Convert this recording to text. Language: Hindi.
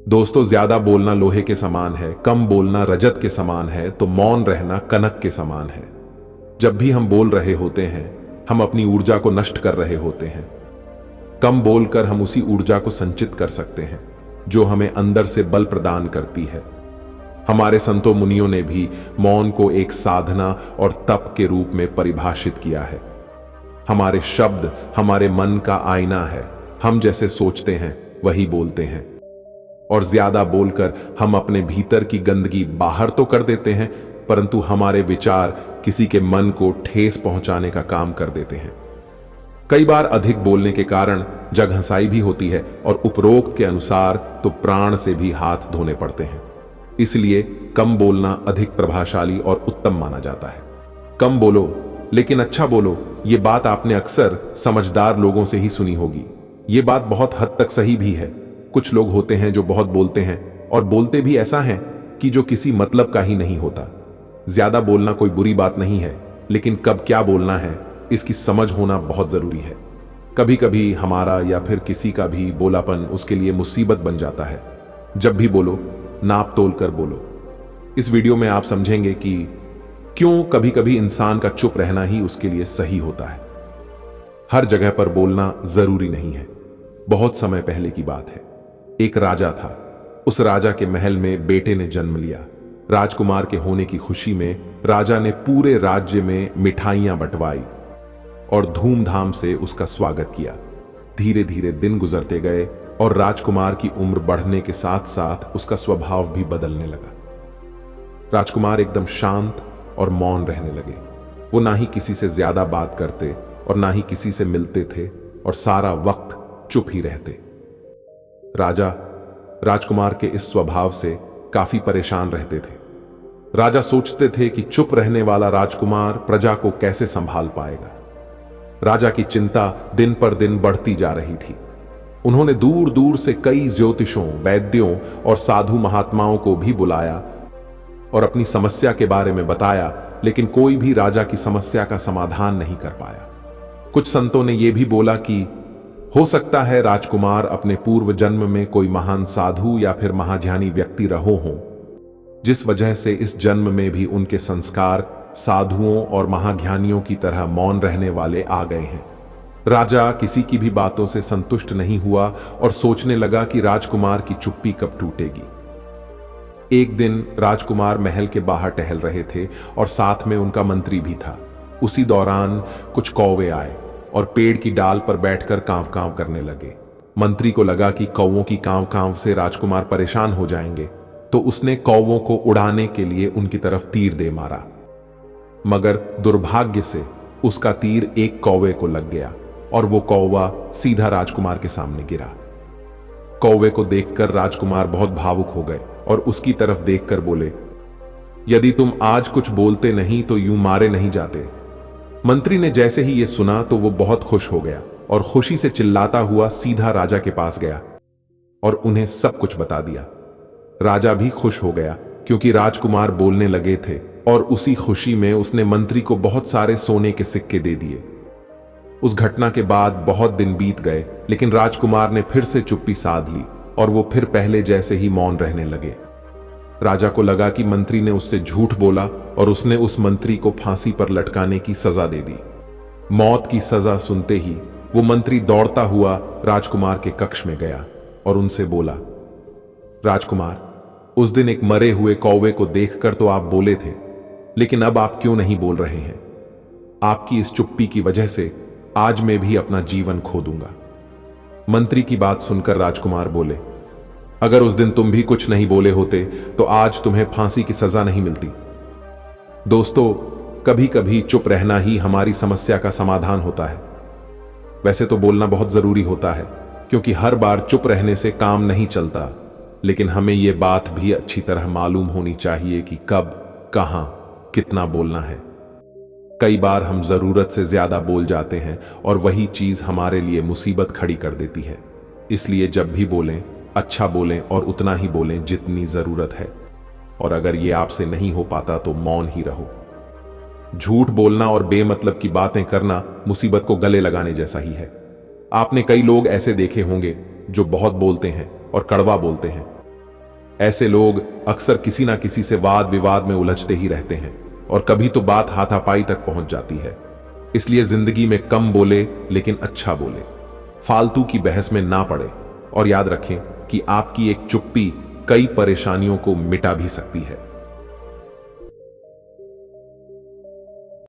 दोस्तों, ज्यादा बोलना लोहे के समान है, कम बोलना रजत के समान है, तो मौन रहना कनक के समान है। जब भी हम बोल रहे होते हैं, हम अपनी ऊर्जा को नष्ट कर रहे होते हैं। कम बोलकर हम उसी ऊर्जा को संचित कर सकते हैं जो हमें अंदर से बल प्रदान करती है। हमारे संतों मुनियों ने भी मौन को एक साधना और तप के रूप में परिभाषित किया है। हमारे शब्द हमारे मन का आईना है। हम जैसे सोचते हैं वही बोलते हैं, और ज्यादा बोलकर हम अपने भीतर की गंदगी बाहर तो कर देते हैं, परंतु हमारे विचार किसी के मन को ठेस पहुंचाने का काम कर देते हैं। कई बार अधिक बोलने के कारण जगहंसाई भी होती है, और उपरोक्त के अनुसार तो प्राण से भी हाथ धोने पड़ते हैं। इसलिए कम बोलना अधिक प्रभावशाली और उत्तम माना जाता है। कम बोलो लेकिन अच्छा बोलो, ये बात आपने अक्सर समझदार लोगों से ही सुनी होगी। ये बात बहुत हद तक सही भी है। कुछ लोग होते हैं जो बहुत बोलते हैं, और बोलते भी ऐसा है कि जो किसी मतलब का ही नहीं होता। ज्यादा बोलना कोई बुरी बात नहीं है, लेकिन कब क्या बोलना है इसकी समझ होना बहुत जरूरी है। कभी कभी हमारा या फिर किसी का भी बोलापन उसके लिए मुसीबत बन जाता है। जब भी बोलो, नाप तोल कर बोलो। इस वीडियो में आप समझेंगे कि क्यों कभी कभी इंसान का चुप रहना ही उसके लिए सही होता है। हर जगह पर बोलना जरूरी नहीं है। बहुत समय पहले की बात है। एक राजा था। उस राजा के महल में बेटे ने जन्म लिया। राजकुमार के होने की खुशी में राजा ने पूरे राज्य में मिठाइयां बंटवाई और धूमधाम से उसका स्वागत किया। धीरे धीरे दिन गुजरते गए, और राजकुमार की उम्र बढ़ने के साथ साथ उसका स्वभाव भी बदलने लगा। राजकुमार एकदम शांत और मौन रहने लगे। वो ना ही किसी से ज्यादा बात करते और ना ही किसी से मिलते थे, और सारा वक्त चुप ही रहते। राजा राजकुमार के इस स्वभाव से काफी परेशान रहते थे। राजा सोचते थे कि चुप रहने वाला राजकुमार प्रजा को कैसे संभाल पाएगा। राजा की चिंता दिन पर दिन बढ़ती जा रही थी। उन्होंने दूर दूर से कई ज्योतिषों, वैद्यों और साधु महात्माओं को भी बुलाया और अपनी समस्या के बारे में बताया, लेकिन कोई भी राजा की समस्या का समाधान नहीं कर पाया। कुछ संतों ने यह भी बोला कि हो सकता है राजकुमार अपने पूर्व जन्म में कोई महान साधु या फिर महाज्ञानी व्यक्ति रहो हों, जिस वजह से इस जन्म में भी उनके संस्कार साधुओं और महाज्ञानियों की तरह मौन रहने वाले आ गए हैं। राजा किसी की भी बातों से संतुष्ट नहीं हुआ और सोचने लगा कि राजकुमार की चुप्पी कब टूटेगी। एक दिन राजकुमार महल के बाहर टहल रहे थे और साथ में उनका मंत्री भी था। उसी दौरान कुछ कौवे आए और पेड़ की डाल पर बैठकर कांव कांव करने लगे। मंत्री को लगा कि कौवों की कांव कांव से राजकुमार परेशान हो जाएंगे, तो उसने कौवों को उड़ाने के लिए उनकी तरफ तीर दे मारा। मगर दुर्भाग्य से उसका तीर एक कौवे को लग गया और वो कौवा सीधा राजकुमार के सामने गिरा। कौवे को देखकर राजकुमार बहुत भावुक हो गए और उसकी तरफ देखकर बोले, यदि तुम आज कुछ बोलते नहीं तो यूं मारे नहीं जाते। मंत्री ने जैसे ही यह सुना तो वो बहुत खुश हो गया और खुशी से चिल्लाता हुआ सीधा राजा के पास गया और उन्हें सब कुछ बता दिया। राजा भी खुश हो गया क्योंकि राजकुमार बोलने लगे थे, और उसी खुशी में उसने मंत्री को बहुत सारे सोने के सिक्के दे दिए। उस घटना के बाद बहुत दिन बीत गए, लेकिन राजकुमार ने फिर से चुप्पी साध ली और वो फिर पहले जैसे ही मौन रहने लगे। राजा को लगा कि मंत्री ने उससे झूठ बोला और उसने उस मंत्री को फांसी पर लटकाने की सजा दे दी। मौत की सजा सुनते ही वो मंत्री दौड़ता हुआ राजकुमार के कक्ष में गया और उनसे बोला, राजकुमार, उस दिन एक मरे हुए कौवे को देखकर तो आप बोले थे, लेकिन अब आप क्यों नहीं बोल रहे हैं? आपकी इस चुप्पी की वजह से आज मैं भी अपना जीवन खो दूंगा। मंत्री की बात सुनकर राजकुमार बोले, अगर उस दिन तुम भी कुछ नहीं बोले होते तो आज तुम्हें फांसी की सजा नहीं मिलती। दोस्तों, कभी कभी चुप रहना ही हमारी समस्या का समाधान होता है। वैसे तो बोलना बहुत जरूरी होता है, क्योंकि हर बार चुप रहने से काम नहीं चलता, लेकिन हमें यह बात भी अच्छी तरह मालूम होनी चाहिए कि कब, कहां, कितना बोलना है। कई बार हम जरूरत से ज्यादा बोल जाते हैं और वही चीज हमारे लिए मुसीबत खड़ी कर देती है। इसलिए जब भी बोलें, अच्छा बोलें और उतना ही बोलें जितनी जरूरत है, और अगर ये आपसे नहीं हो पाता तो मौन ही रहो। झूठ बोलना और बेमतलब की बातें करना मुसीबत को गले लगाने जैसा ही है। आपने कई लोग ऐसे देखे होंगे जो बहुत बोलते हैं और कड़वा बोलते हैं, ऐसे लोग अक्सर किसी ना किसी से वाद विवाद में उलझते ही रहते हैं और कभी तो बात हाथापाई तक पहुंच जाती है। इसलिए जिंदगी में कम बोले लेकिन अच्छा बोले, फालतू की बहस में ना पड़े और याद रखें कि आपकी एक चुप्पी कई परेशानियों को मिटा भी सकती है।